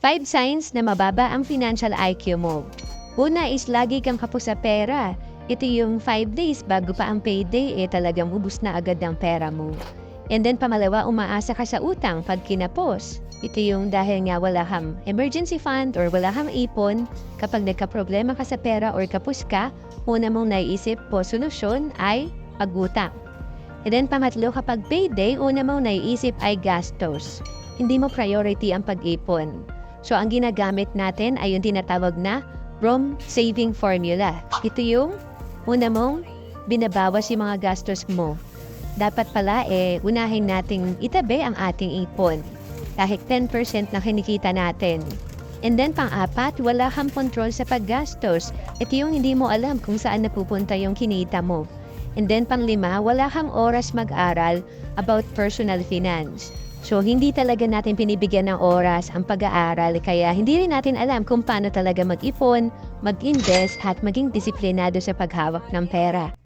5 signs na mababa ang financial IQ mo. Una is lagi kang kapos sa pera. Ito yung 5 days bago pa ang payday, talagang ubus na agad ang pera mo. And then pamalawa, umaasa ka sa utang pag kinapos. Ito yung dahil nga wala kang emergency fund or wala kang ipon. Kapag nagka-problema ka sa pera or kapos ka, una mong naiisip po solusyon ay pag-utang. And then pangatlo, kapag payday, una mong naiisip ay gastos. Hindi mo priority ang pag-ipon. So ang ginagamit natin ay yung tinatawag na ROM saving formula. Ito yung una mong binabawas yung mga gastos mo. Dapat pala unahin nating itabi ang ating ipon. Kahit 10% na kinikita natin. And then pang-apat, wala kang control sa paggastos. Ito yung hindi mo alam kung saan napupunta yung kinita mo. And then pang-lima, wala kang oras mag-aral about personal finance. So hindi talaga natin pinibigyan ng oras ang pag-aaral, kaya hindi rin natin alam kung paano talaga mag-ipon, mag-invest at maging disiplinado sa paghawak ng pera.